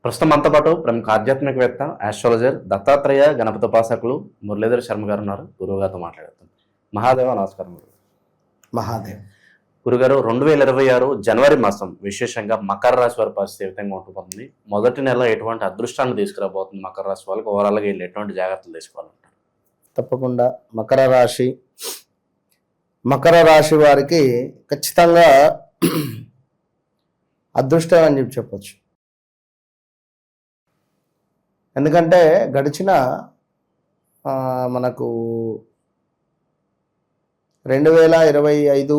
ప్రస్తుతం మనతో పాటు ప్రముఖ ఆధ్యాత్మికవేత్త ఆస్ట్రాలజర్ దత్తాత్రేయ గణపతి ఉపాసకులు మురళీధర్ శర్మ గారు ఉన్నారు. గురువుగారితో మాట్లాడుతాం. మహాదేవ నమస్కారం. మహాదేవ్. గురుగారు, 2026 జనవరి మాసం విశేషంగా మకర రాశి వారి పరిస్థితి ఏ విధంగా ఉంటుంటుంది? మొదటి నెల ఎటువంటి అదృష్టాన్ని తీసుకురాబోతుంది మకర రాశి వాళ్ళకి? ఓవరాల్గా వీళ్ళు ఎటువంటి జాగ్రత్తలు తీసుకోవాలంటారు? తప్పకుండా మకర రాశి వారికి ఖచ్చితంగా అదృష్టం అని చెప్పొచ్చు. ఎందుకంటే గడిచిన మనకు 2025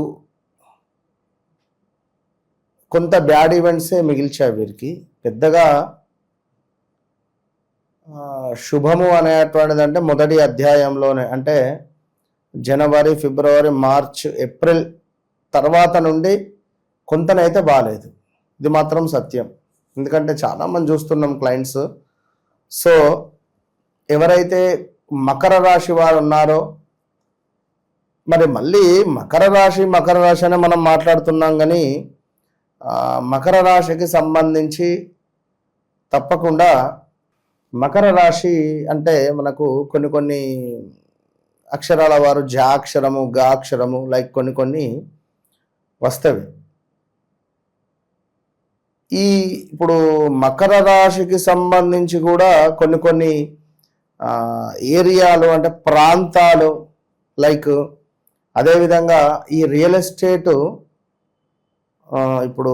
కొంత బ్యాడ్ ఈవెంట్సే మిగిల్చాయి వీరికి. పెద్దగా శుభము అనేటువంటిది అంటే మొదటి అధ్యాయంలోనే, అంటే జనవరి, ఫిబ్రవరి, మార్చ్, ఏప్రిల్ తర్వాత నుండి కొంతనైతే బాగాలేదు. ఇది మాత్రం సత్యం. ఎందుకంటే చాలామంది చూస్తున్నాం క్లయింట్స్. సో ఎవరైతే మకర రాశి వారు ఉన్నారో, మరి మళ్ళీ మకర రాశి అనే మనం మాట్లాడుతున్నాం, కానీ మకర రాశికి సంబంధించి తప్పకుండా మకర రాశి అంటే మనకు కొన్ని అక్షరాల వారు జా అక్షరము, గా అక్షరము, లైక్ కొన్ని వస్తవి. ఇప్పుడు మకర రాశికి సంబంధించి కూడా కొన్ని ఏరియాలు, అంటే ప్రాంతాలు, లైక్ అదేవిధంగా ఈ రియల్ ఎస్టేటు ఇప్పుడు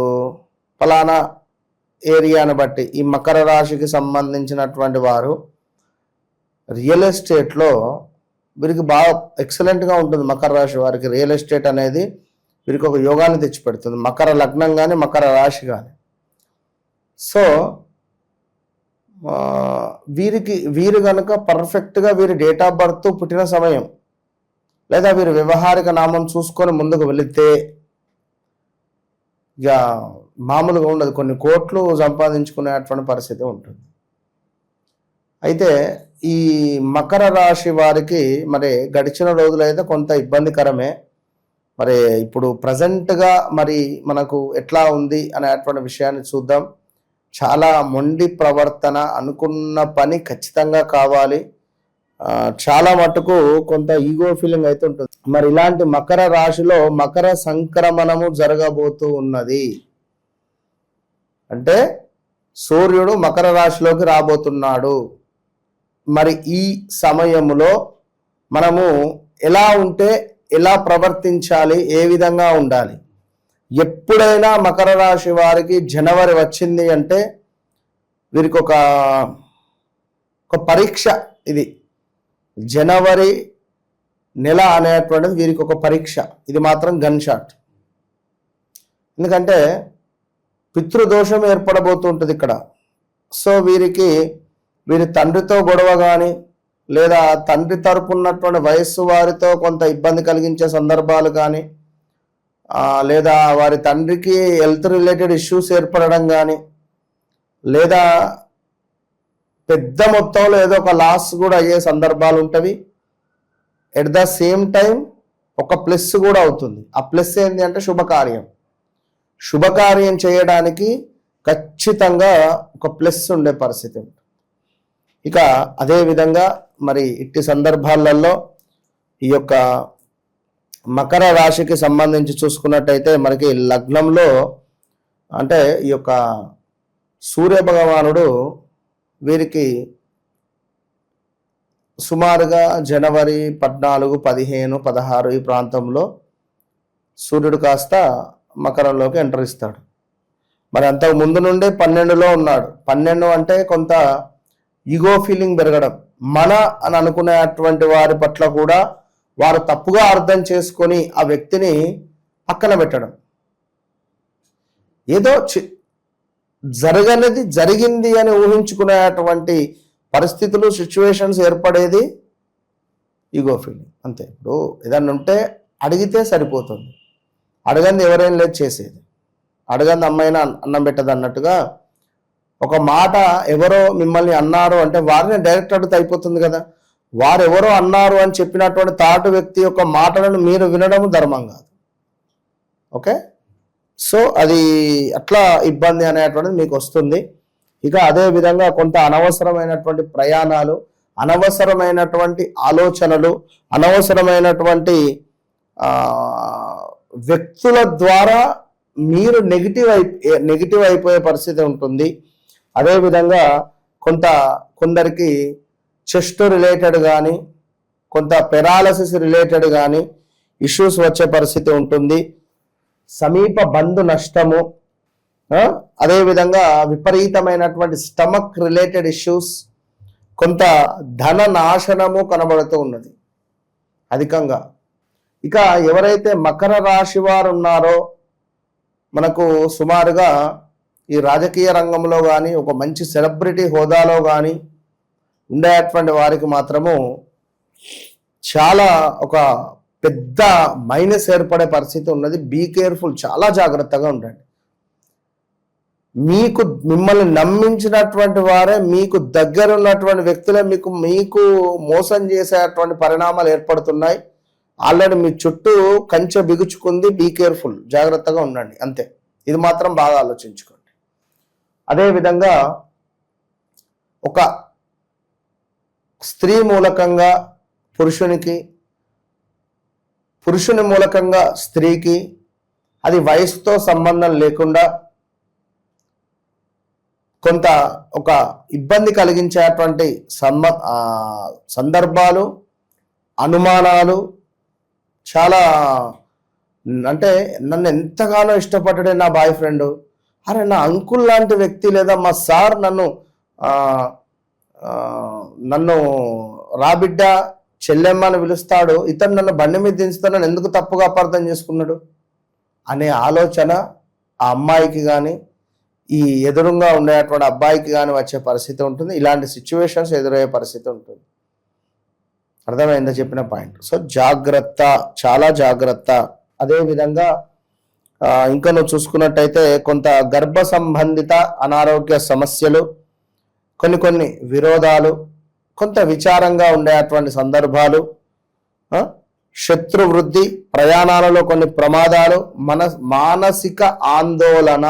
ఫలానా ఏరియాను బట్టి ఈ మకర రాశికి సంబంధించినటువంటి వారు రియల్ ఎస్టేట్లో వీరికి బాగా ఎక్సలెంట్గా ఉంటుంది. మకర రాశి వారికి రియల్ ఎస్టేట్ అనేది వీరికి ఒక యోగాన్ని తెచ్చిపెడుతుంది, మకర లగ్నం కానీ మకర రాశి కానీ. సో వీరు కనుక పర్ఫెక్ట్గా వీరి డేట్ ఆఫ్ బర్త్, పుట్టిన సమయం, లేదా వీరి వ్యవహారిక నామం చూసుకొని ముందుకు వెళితే ఇక మామూలుగా ఉండదు. కొన్ని కోట్లు సంపాదించుకునేటువంటి పరిస్థితి ఉంటుంది. అయితే ఈ మకర రాశి వారికి మరి గడిచిన రోజులైతే కొంత ఇబ్బందికరమే. మరి ఇప్పుడు ప్రజెంట్గా మరి మనకు ఎట్లా ఉంది అనేటువంటి విషయాన్ని చూద్దాం. చాలా మొండి ప్రవర్తన, అనుకున్న పని ఖచ్చితంగా కావాలి, చాలా మటుకు కొంత ఈగో ఫీలింగ్ అయితే ఉంటుంది. మరి ఇలాంటి మకర రాశిలో మకర సంక్రమణము జరగబోతూ ఉన్నది. అంటే సూర్యుడు మకర రాశిలోకి రాబోతున్నాడు. మరి ఈ సమయములో మనము ఎలా ఉంటే, ఎలా ప్రవర్తించాలి, ఏ విధంగా ఉండాలి? ఎప్పుడైనా మకర రాశి వారికి జనవరి వచ్చింది అంటే వీరికి ఒక పరీక్ష. ఇది జనవరి నెల అనేటువంటిది వీరికి ఒక పరీక్ష. ఇది మాత్రం గన్ షాట్. ఎందుకంటే పితృదోషం ఏర్పడబోతుంటుంది ఇక్కడ. సో వీరి తండ్రితో గొడవ కానీ, లేదా తండ్రి తరపు ఉన్నటువంటి వయస్సు వారితో కొంత ఇబ్బంది కలిగించే సందర్భాలు కానీ, లేదా వారి తండ్రికి హెల్త్ రిలేటెడ్ ఇష్యూస్ ఏర్పడడం కానీ, లేదా పెద్ద మొత్తంలో ఏదో ఒక లాస్ కూడా అయ్యే సందర్భాలు ఉంటవి. ఎట్ ద సేమ్ టైం ఒక ప్లస్ కూడా అవుతుంది. ఆ ప్లస్ ఏంటి అంటే శుభకార్యం చేయడానికి ఖచ్చితంగా ఒక ప్లస్ ఉండే పరిస్థితి ఉంటుంది. ఇక అదేవిధంగా మరి ఇట్టి సందర్భాలలో ఈ యొక్క మకర రాశికి సంబంధించి చూసుకున్నట్టయితే మనకి లగ్నంలో, అంటే ఈ యొక్క సూర్య భగవానుడు వీరికి సుమారుగా జనవరి 14, 15, 16 ఈ ప్రాంతంలో సూర్యుడు కాస్త మకరంలోకి ఎంటర్ ఇస్తాడు. మరి అంతకు ముందు నుండే 12లో ఉన్నాడు. 12 అంటే కొంత ఈగో ఫీలింగ్ పెరగడం, మన అని అనుకునేటువంటి వారి పట్ల కూడా వారు తప్పుగా అర్థం చేసుకొని ఆ వ్యక్తిని పక్కన పెట్టడం, ఏదో జరగనిది జరిగింది అని ఊహించుకునేటువంటి పరిస్థితులు, సిచ్యువేషన్స్ ఏర్పడేది ఈగో ఫీలింగ్. అంతే. ఇప్పుడు ఏదన్నా ఉంటే అడిగితే సరిపోతుంది, అడగంది ఎవరైనా లేదు చేసేది, అడగంది అమ్మాయినా అన్నం పెట్టదు అన్నట్టుగా ఒక మాట ఎవరో మిమ్మల్ని అన్నారు అంటే వారిని డైరెక్ట్ అడిగితే అయిపోతుంది కదా. వారు ఎవరో అన్నారు అని చెప్పినటువంటి తాటు వ్యక్తి యొక్క మాటలను మీరు వినడం ధర్మం కాదు. ఓకే, సో అది అట్లా ఇబ్బంది అనేటువంటిది మీకు వస్తుంది. ఇక అదే విధంగా కొంత అనవసరమైనటువంటి ప్రయాణాలు, అనవసరమైనటువంటి ఆలోచనలు, అనవసరమైనటువంటి వ్యక్తుల ద్వారా మీరు నెగిటివ్ అయిపోయే పరిస్థితి ఉంటుంది. అదేవిధంగా కొందరికి చెస్ట్ రిలేటెడ్ కానీ, కొంత పెరాలసిస్ రిలేటెడ్ కానీ ఇష్యూస్ వచ్చే పరిస్థితి ఉంటుంది. సమీప బంధు నష్టము, అదేవిధంగా విపరీతమైనటువంటి స్టమక్ రిలేటెడ్ ఇష్యూస్, కొంత ధన నాశనము కనబడుతూ ఉన్నది అధికంగా. ఇక ఎవరైతే మకర రాశి వారు ఉన్నారో, మనకు సుమారుగా ఈ రాజకీయ రంగంలో కానీ, ఒక మంచి సెలబ్రిటీ హోదాలో కానీ ఉండేటువంటి వారికి మాత్రము చాలా ఒక పెద్ద మైనస్ ఏర్పడే పరిస్థితి ఉన్నది. బీ కేర్ఫుల్, చాలా జాగ్రత్తగా ఉండండి. మిమ్మల్ని నమ్మించినటువంటి వారే, మీకు దగ్గర ఉన్నటువంటి వ్యక్తులే మీకు మోసం చేసేటువంటి పరిణామాలు ఏర్పడుతున్నాయి. ఆల్రెడీ మీ చుట్టూ కంచె బిగుచుకుంది. బీ కేర్ఫుల్, జాగ్రత్తగా ఉండండి, అంతే. ఇది మాత్రం బాగా ఆలోచించుకోండి. అదేవిధంగా ఒక స్త్రీ మూలకంగా పురుషుని మూలకంగా స్త్రీకి, అది వయసుతో సంబంధం లేకుండా కొంత ఒక ఇబ్బంది కలిగించేటువంటి సందర్భాలు, అనుమానాలు చాలా. అంటే నన్ను ఎంతగానో ఇష్టపడ్డాడే నా బాయ్ ఫ్రెండ్, అరే నా అంకుల్ లాంటి వ్యక్తి లేదా మా సార్ నన్ను రాబిడ్డ చెల్లెమ్మ అని పిలుస్తాడు, ఇతను నన్ను బండి మీద దించుతానని ఎందుకు తప్పుగా అపార్థం చేసుకున్నాడు అనే ఆలోచన ఆ అమ్మాయికి కానీ, ఈ ఎదురుగా ఉండేటువంటి అబ్బాయికి కానీ వచ్చే పరిస్థితి ఉంటుంది. ఇలాంటి సిచ్యువేషన్స్ ఎదురయ్యే పరిస్థితి ఉంటుంది. అర్థమైందా చెప్పిన పాయింట్? సో జాగ్రత్త, చాలా జాగ్రత్త. అదేవిధంగా ఇంకా నువ్వు చూసుకున్నట్టయితే కొంత గర్భ సంబంధిత అనారోగ్య సమస్యలు, కొన్ని విరోధాలు, కొంత విచారంగా ఉండేటువంటి సందర్భాలు, శత్రు వృద్ధి, ప్రయాణాలలో కొన్ని ప్రమాదాలు, మానసిక ఆందోళన.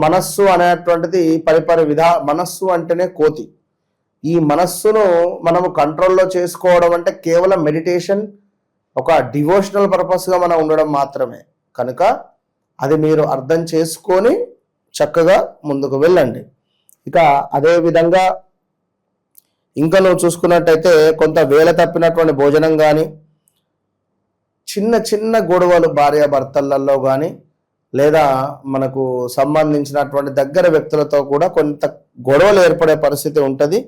మనస్సు అనేటువంటిది మనస్సు అంటేనే కోతి. ఈ మనస్సును మనము కంట్రోల్లో చేసుకోవడం అంటే కేవలం మెడిటేషన్, ఒక డివోషనల్ పర్పస్గా మనం ఉండడం మాత్రమే. కనుక అది మీరు అర్థం చేసుకొని చక్కగా ముందుకు వెళ్ళండి. ఇక అదే విధంగా ఇంకా నువ్వు చూసుకున్నట్టయితే కొంత వేల తప్పినటువంటి భోజనం కానీ, చిన్న గొడవలు భార్యాభర్తలలో కానీ, లేదా మనకు సంబంధించినటువంటి దగ్గర వ్యక్తులతో కూడా కొంత గొడవలు ఏర్పడే పరిస్థితి ఉంటుంది.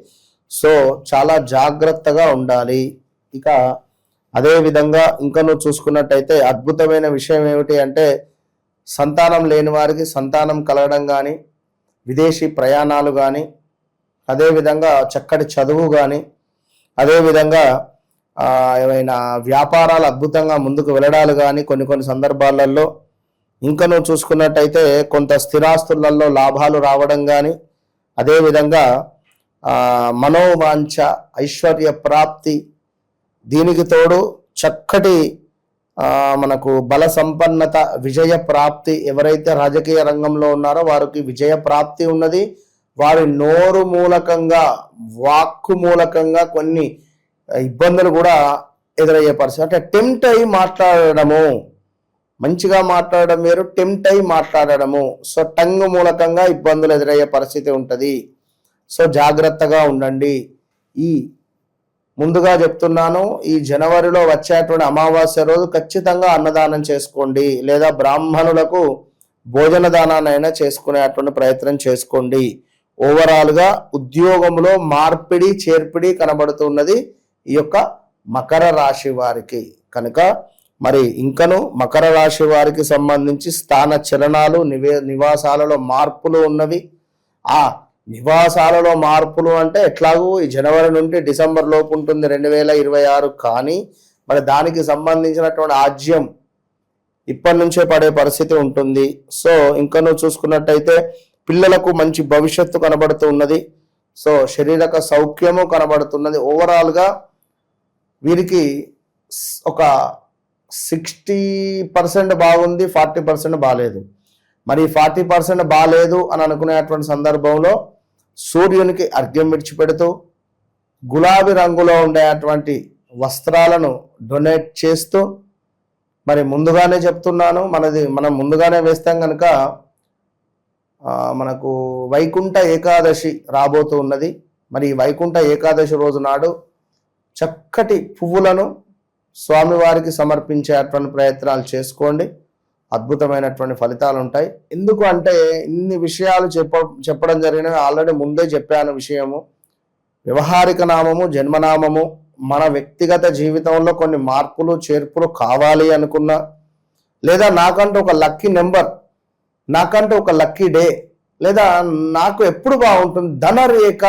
సో చాలా జాగ్రత్తగా ఉండాలి. ఇక అదే విధంగా ఇంకా నువ్వు చూసుకున్నట్టయితే అద్భుతమైన విషయం ఏమిటి అంటే, సంతానం లేని వారికి సంతానం కలగడం కానీ, విదేశీ ప్రయాణాలు కానీ, అదేవిధంగా చక్కటి చదువు కానీ, అదేవిధంగా ఏమైనా వ్యాపారాలు అద్భుతంగా ముందుకు వెళ్ళడాలు కానీ కొన్ని సందర్భాలలో. ఇంకా నువ్వు చూసుకున్నట్టయితే కొంత స్థిరాస్తులలో లాభాలు రావడం కానీ, అదేవిధంగా మనోవాంఛ, ఐశ్వర్య ప్రాప్తి, దీనికి తోడు చక్కటి మనకు బల సంపన్నత, విజయ ప్రాప్తి. ఎవరైతే రాజకీయ రంగంలో ఉన్నారో వారికి విజయ ప్రాప్తి ఉన్నది. వారి నోరు మూలకంగా, వాక్కు మూలకంగా కొన్ని ఇబ్బందులు కూడా ఎదురయ్యే పరిస్థితి. అంటే టెంప్ట్ అయి మాట్లాడడము, మంచిగా మాట్లాడడం వేరు, టెంప్ట్ అయి మాట్లాడడము. సో టంగ్ మూలకంగా ఇబ్బందులు ఎదురయ్యే పరిస్థితి ఉంటుంది. సో జాగ్రత్తగా ఉండండి. ముందుగా చెప్తున్నాను, ఈ జనవరిలో వచ్చేటువంటి అమావాస్య రోజు ఖచ్చితంగా అన్నదానం చేసుకోండి, లేదా బ్రాహ్మణులకు భోజన దానాన్నైనా చేసుకునేటువంటి ప్రయత్నం చేసుకోండి. ఓవరాల్గా ఉద్యోగంలో మార్పిడి చేర్పిడి కనబడుతున్నది ఈ యొక్క మకర రాశి వారికి. కనుక మరి ఇంకను మకర రాశి వారికి సంబంధించి స్థాన చలనాలు, నివాసాలలో మార్పులు ఉన్నవి. ఆ నివాసాలలో మార్పులు అంటే ఎట్లాగూ ఈ జనవరి నుండి డిసెంబర్ లోపు ఉంటుంది 2026. కానీ మరి దానికి సంబంధించినటువంటి ఆజ్యం ఇప్పటి నుంచే పడే పరిస్థితి ఉంటుంది. సో ఇంకా నువ్వు చూసుకున్నట్టయితే పిల్లలకు మంచి భవిష్యత్తు కనబడుతూ ఉన్నది. సో శారీరక సౌఖ్యము కనబడుతున్నది. ఓవరాల్గా వీరికి ఒక 60% బాగుంది, 40% బాగాలేదు. మరి 40% బాగాలేదు అని అనుకునేటువంటి సందర్భంలో సూర్యునికి అర్ఘ్యం విడిచిపెడుతూ గులాబీ రంగులో ఉండేటువంటి వస్త్రాలను డొనేట్ చేస్తూ, మరి ముందుగానే చెప్తున్నాను, మనం ముందుగానే వేస్తాం కనుక మనకు వైకుంఠ ఏకాదశి రాబోతూ ఉన్నది. మరి ఈ వైకుంఠ ఏకాదశి రోజు నాడు చక్కటి పువ్వులను స్వామివారికి సమర్పించేటువంటి ప్రయత్నాలు చేసుకోండి. అద్భుతమైనటువంటి ఫలితాలు ఉంటాయి. ఎందుకు అంటే ఇన్ని విషయాలు చెప్పడం జరిగినవి ఆల్రెడీ ముందే చెప్పాను. విషయము వ్యవహారిక నామము, జన్మనామము, మన వ్యక్తిగత జీవితంలో కొన్ని మార్పులు చేర్పులు కావాలి అనుకున్నా, లేదా నాకంటూ ఒక లక్కీ నెంబర్, నాకంటూ ఒక లక్కీ డే, లేదా నాకు ఎప్పుడు బాగుంటుంది ధనరేఖ,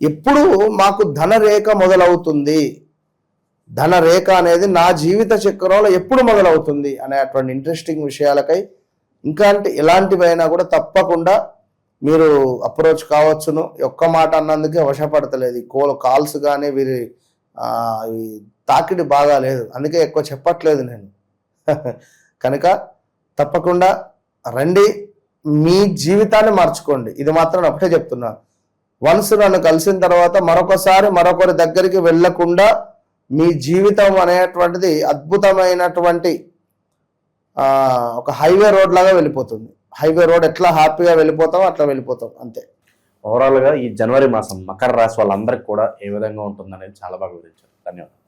ఎప్పుడు మాకు ధనరేఖ మొదలవుతుంది, ధనరేఖ అనేది నా జీవిత చక్రంలో ఎప్పుడు మొదలవుతుంది అనేటువంటి ఇంట్రెస్టింగ్ విషయాలకై ఇంకా అంటే ఎలాంటివైనా కూడా తప్పకుండా మీరు అప్రోచ్ కావచ్చును. ఒక్క మాట అన్నందుకే వశపడతలేదు ఈ కాల్స్ కానీ వీరి ఈ తాకిడి బాగా లేదు, అందుకే ఎక్కువ చెప్పట్లేదు నేను. కనుక తప్పకుండా రండి, మీ జీవితాన్ని మార్చుకోండి. ఇది మాత్రం ఒకటే చెప్తున్నాను. వన్స్ నన్ను కలిసిన తర్వాత మరొకరి దగ్గరికి వెళ్ళకుండా మీ జీవితం అనేటువంటిది అద్భుతమైనటువంటి ఒక హైవే రోడ్ లాగా వెళ్ళిపోతుంది. హైవే రోడ్ ఎట్లా హ్యాపీగా వెళ్ళిపోతాం అట్లా వెళ్ళిపోతాం అంతే. ఓవరాల్గా ఈ జనవరి మాసం మకర రాశి వాళ్ళందరికీ కూడా ఏ విధంగా ఉంటుందనేది చాలా బాగా వివరించారు. ధన్యవాదాలు.